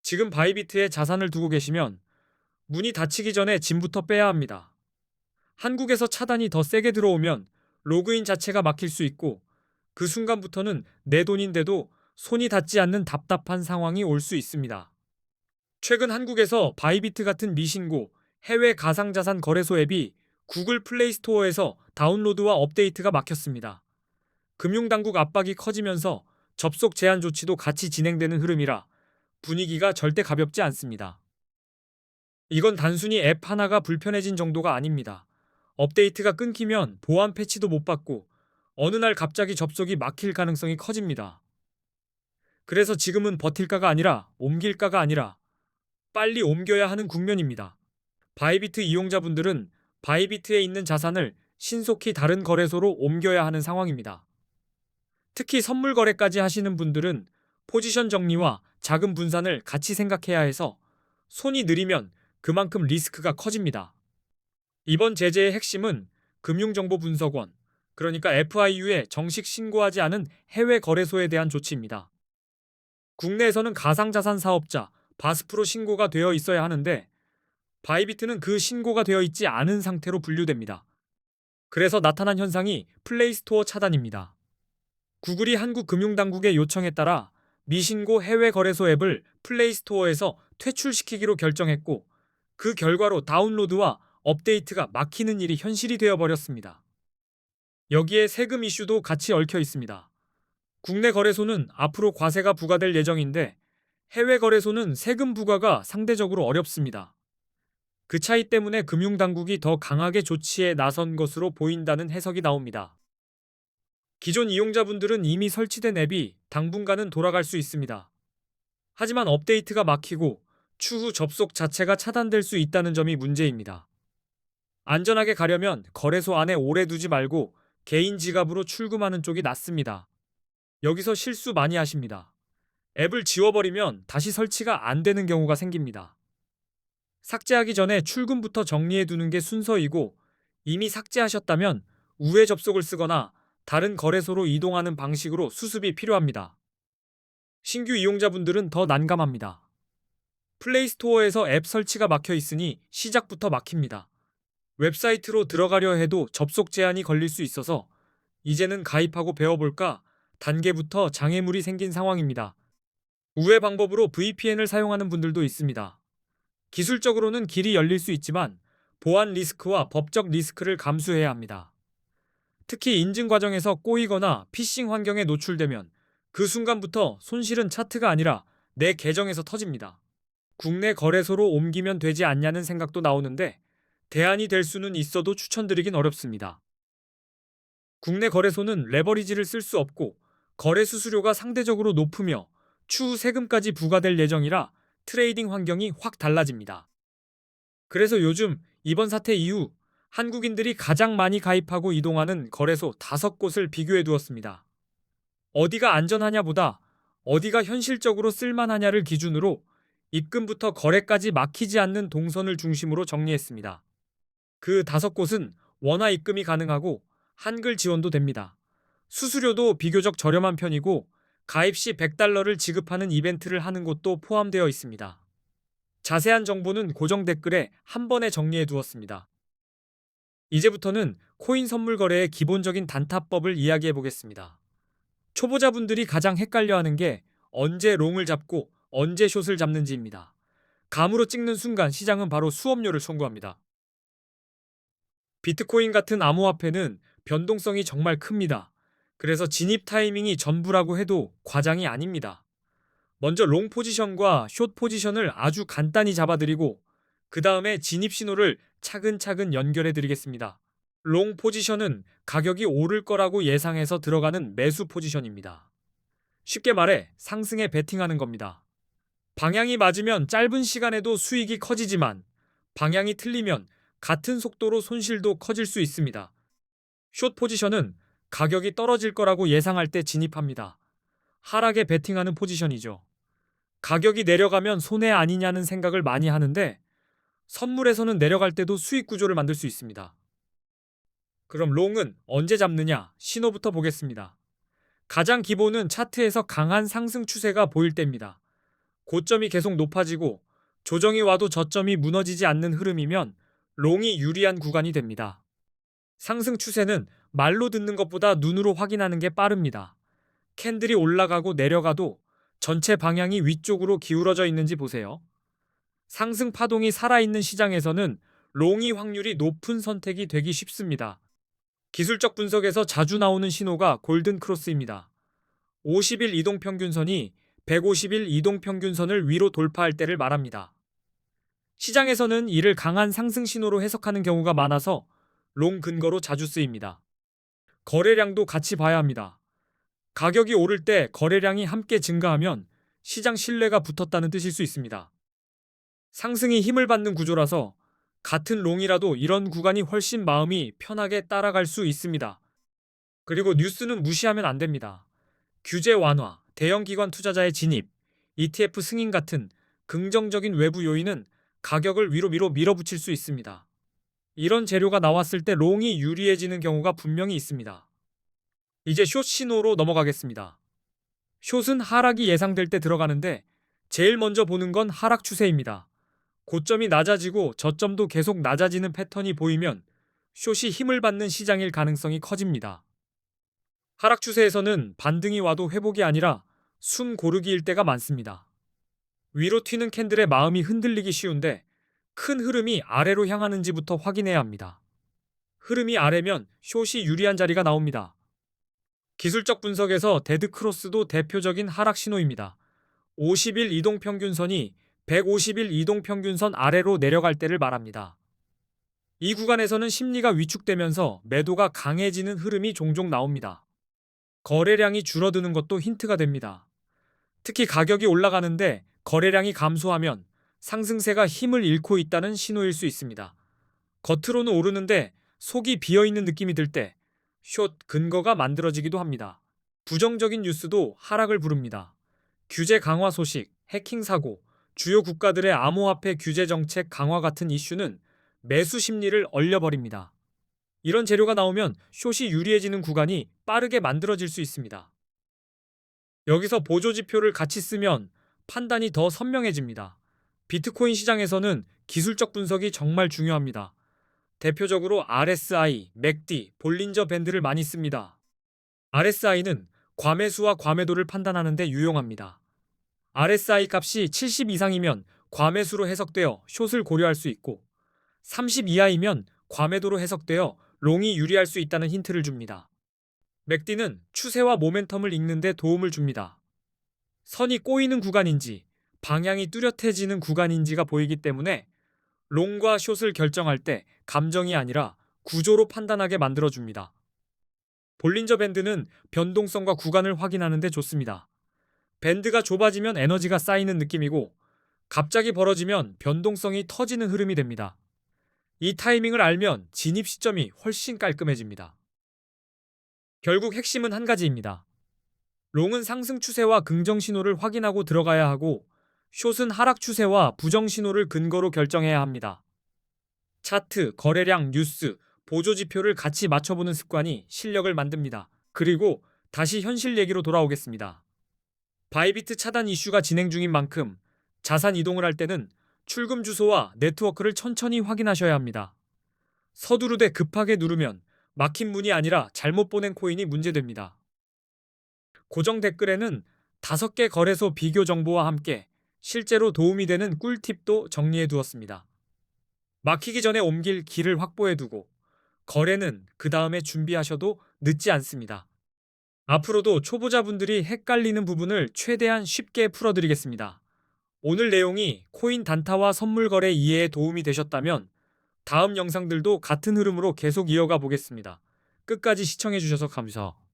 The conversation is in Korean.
지금 바이비트에 자산을 두고 계시면 문이 닫히기 전에 짐부터 빼야 합니다. 한국에서 차단이 더 세게 들어오면 로그인 자체가 막힐 수 있고 그 순간부터는 내 돈인데도 손이 닿지 않는 답답한 상황이 올 수 있습니다. 최근 한국에서 바이비트 같은 미신고 해외 가상자산 거래소 앱이 구글 플레이 스토어에서 다운로드와 업데이트가 막혔습니다. 금융당국 압박이 커지면서 접속 제한 조치도 같이 진행되는 흐름이라 분위기가 절대 가볍지 않습니다. 이건 단순히 앱 하나가 불편해진 정도가 아닙니다. 업데이트가 끊기면 보안 패치도 못 받고 어느 날 갑자기 접속이 막힐 가능성이 커집니다. 그래서 지금은 버틸까가 아니라 옮길까가 아니라 빨리 옮겨야 하는 국면입니다. 바이비트 이용자분들은 바이비트에 있는 자산을 신속히 다른 거래소로 옮겨야 하는 상황입니다. 특히 선물 거래까지 하시는 분들은 포지션 정리와 자금 분산을 같이 생각해야 해서 손이 느리면 그만큼 리스크가 커집니다. 이번 제재의 핵심은 금융정보분석원, 그러니까 FIU에 정식 신고하지 않은 해외 거래소에 대한 조치입니다. 국내에서는 가상자산 사업자, 바스프로 신고가 되어 있어야 하는데 바이비트는 그 신고가 되어 있지 않은 상태로 분류됩니다. 그래서 나타난 현상이 플레이스토어 차단입니다. 구글이 한국금융당국의 요청에 따라 미신고 해외 거래소 앱을 플레이스토어에서 퇴출시키기로 결정했고 그 결과로 다운로드와 업데이트가 막히는 일이 현실이 되어버렸습니다. 여기에 세금 이슈도 같이 얽혀 있습니다. 국내 거래소는 앞으로 과세가 부과될 예정인데 해외 거래소는 세금 부과가 상대적으로 어렵습니다. 그 차이 때문에 금융당국이 더 강하게 조치에 나선 것으로 보인다는 해석이 나옵니다. 기존 이용자분들은 이미 설치된 앱이 당분간은 돌아갈 수 있습니다. 하지만 업데이트가 막히고 추후 접속 자체가 차단될 수 있다는 점이 문제입니다. 안전하게 가려면 거래소 안에 오래 두지 말고 개인 지갑으로 출금하는 쪽이 낫습니다. 여기서 실수 많이 하십니다. 앱을 지워버리면 다시 설치가 안 되는 경우가 생깁니다. 삭제하기 전에 출금부터 정리해 두는 게 순서이고 이미 삭제하셨다면 우회 접속을 쓰거나 다른 거래소로 이동하는 방식으로 수습이 필요합니다. 신규 이용자분들은 더 난감합니다. 플레이스토어에서 앱 설치가 막혀 있으니 시작부터 막힙니다. 웹사이트로 들어가려 해도 접속 제한이 걸릴 수 있어서 이제는 가입하고 배워볼까 단계부터 장애물이 생긴 상황입니다. 우회 방법으로 VPN을 사용하는 분들도 있습니다. 기술적으로는 길이 열릴 수 있지만 보안 리스크와 법적 리스크를 감수해야 합니다. 특히 인증 과정에서 꼬이거나 피싱 환경에 노출되면 그 순간부터 손실은 차트가 아니라 내 계정에서 터집니다. 국내 거래소로 옮기면 되지 않냐는 생각도 나오는데 대안이 될 수는 있어도 추천드리긴 어렵습니다. 국내 거래소는 레버리지를 쓸 수 없고 거래 수수료가 상대적으로 높으며 추후 세금까지 부과될 예정이라 트레이딩 환경이 확 달라집니다. 그래서 요즘 이번 사태 이후 한국인들이 가장 많이 가입하고 이동하는 거래소 5곳을 비교해 두었습니다. 어디가 안전하냐보다 어디가 현실적으로 쓸만하냐를 기준으로 입금부터 거래까지 막히지 않는 동선을 중심으로 정리했습니다. 그 5곳은 원화 입금이 가능하고 한글 지원도 됩니다. 수수료도 비교적 저렴한 편이고 가입 시 $100를 지급하는 이벤트를 하는 곳도 포함되어 있습니다. 자세한 정보는 고정 댓글에 한 번에 정리해 두었습니다. 이제부터는 코인 선물 거래의 기본적인 단타법을 이야기해 보겠습니다. 초보자분들이 가장 헷갈려하는 게 언제 롱을 잡고 언제 숏을 잡는지입니다. 감으로 찍는 순간 시장은 바로 수업료를 청구합니다. 비트코인 같은 암호화폐는 변동성이 정말 큽니다. 그래서 진입 타이밍이 전부라고 해도 과장이 아닙니다. 먼저 롱 포지션과 숏 포지션을 아주 간단히 잡아드리고 그 다음에 진입 신호를 차근차근 연결해 드리겠습니다. 롱 포지션은 가격이 오를 거라고 예상해서 들어가는 매수 포지션입니다. 쉽게 말해 상승에 베팅하는 겁니다. 방향이 맞으면 짧은 시간에도 수익이 커지지만 방향이 틀리면 같은 속도로 손실도 커질 수 있습니다. 숏 포지션은 가격이 떨어질 거라고 예상할 때 진입합니다. 하락에 베팅하는 포지션이죠. 가격이 내려가면 손해 아니냐는 생각을 많이 하는데 선물에서는 내려갈 때도 수익 구조를 만들 수 있습니다. 그럼 롱은 언제 잡느냐? 신호부터 보겠습니다. 가장 기본은 차트에서 강한 상승 추세가 보일 때입니다. 고점이 계속 높아지고 조정이 와도 저점이 무너지지 않는 흐름이면 롱이 유리한 구간이 됩니다. 상승 추세는 말로 듣는 것보다 눈으로 확인하는 게 빠릅니다. 캔들이 올라가고 내려가도 전체 방향이 위쪽으로 기울어져 있는지 보세요. 상승 파동이 살아있는 시장에서는 롱이 확률이 높은 선택이 되기 쉽습니다. 기술적 분석에서 자주 나오는 신호가 골든 크로스입니다. 50일 이동평균선이 150일 이동평균선을 위로 돌파할 때를 말합니다. 시장에서는 이를 강한 상승 신호로 해석하는 경우가 많아서 롱 근거로 자주 쓰입니다. 거래량도 같이 봐야 합니다. 가격이 오를 때 거래량이 함께 증가하면 시장 신뢰가 붙었다는 뜻일 수 있습니다. 상승이 힘을 받는 구조라서 같은 롱이라도 이런 구간이 훨씬 마음이 편하게 따라갈 수 있습니다. 그리고 뉴스는 무시하면 안 됩니다. 규제 완화, 대형 기관 투자자의 진입, ETF 승인 같은 긍정적인 외부 요인은 가격을 위로 밀어붙일 수 있습니다. 이런 재료가 나왔을 때 롱이 유리해지는 경우가 분명히 있습니다. 이제 숏 신호로 넘어가겠습니다. 숏은 하락이 예상될 때 들어가는데 제일 먼저 보는 건 하락 추세입니다. 고점이 낮아지고 저점도 계속 낮아지는 패턴이 보이면 숏이 힘을 받는 시장일 가능성이 커집니다. 하락 추세에서는 반등이 와도 회복이 아니라 숨 고르기일 때가 많습니다. 위로 튀는 캔들의 마음이 흔들리기 쉬운데 큰 흐름이 아래로 향하는지부터 확인해야 합니다. 흐름이 아래면 숏이 유리한 자리가 나옵니다. 기술적 분석에서 데드크로스도 대표적인 하락 신호입니다. 50일 이동평균선이 150일 이동평균선 아래로 내려갈 때를 말합니다. 이 구간에서는 심리가 위축되면서 매도가 강해지는 흐름이 종종 나옵니다. 거래량이 줄어드는 것도 힌트가 됩니다. 특히 가격이 올라가는데 거래량이 감소하면 상승세가 힘을 잃고 있다는 신호일 수 있습니다. 겉으로는 오르는데 속이 비어있는 느낌이 들 때 숏 근거가 만들어지기도 합니다. 부정적인 뉴스도 하락을 부릅니다. 규제 강화 소식, 해킹 사고, 주요 국가들의 암호화폐 규제 정책 강화 같은 이슈는 매수 심리를 얼려버립니다. 이런 재료가 나오면 숏이 유리해지는 구간이 빠르게 만들어질 수 있습니다. 여기서 보조지표를 같이 쓰면 판단이 더 선명해집니다. 비트코인 시장에서는 기술적 분석이 정말 중요합니다. 대표적으로 RSI, 맥디, 볼린저 밴드를 많이 씁니다. RSI는 과매수와 과매도를 판단하는 데 유용합니다. RSI 값이 70 이상이면 과매수로 해석되어 숏을 고려할 수 있고 30 이하이면 과매도로 해석되어 롱이 유리할 수 있다는 힌트를 줍니다. 맥디는 추세와 모멘텀을 읽는 데 도움을 줍니다. 선이 꼬이는 구간인지 방향이 뚜렷해지는 구간인지가 보이기 때문에 롱과 숏을 결정할 때 감정이 아니라 구조로 판단하게 만들어줍니다. 볼린저 밴드는 변동성과 구간을 확인하는 데 좋습니다. 밴드가 좁아지면 에너지가 쌓이는 느낌이고 갑자기 벌어지면 변동성이 터지는 흐름이 됩니다. 이 타이밍을 알면 진입 시점이 훨씬 깔끔해집니다. 결국 핵심은 한 가지입니다. 롱은 상승 추세와 긍정 신호를 확인하고 들어가야 하고 숏은 하락 추세와 부정 신호를 근거로 결정해야 합니다. 차트, 거래량, 뉴스, 보조 지표를 같이 맞춰보는 습관이 실력을 만듭니다. 그리고 다시 현실 얘기로 돌아오겠습니다. 바이비트 차단 이슈가 진행 중인 만큼 자산 이동을 할 때는 출금 주소와 네트워크를 천천히 확인하셔야 합니다. 서두르되 급하게 누르면 막힌 문이 아니라 잘못 보낸 코인이 문제됩니다. 고정 댓글에는 5개 거래소 비교 정보와 함께 실제로 도움이 되는 꿀팁도 정리해 두었습니다. 막히기 전에 옮길 길을 확보해 두고 거래는 그 다음에 준비하셔도 늦지 않습니다. 앞으로도 초보자분들이 헷갈리는 부분을 최대한 쉽게 풀어드리겠습니다. 오늘 내용이 코인 단타와 선물 거래 이해에 도움이 되셨다면 다음 영상들도 같은 흐름으로 계속 이어가 보겠습니다. 끝까지 시청해 주셔서 감사합니다.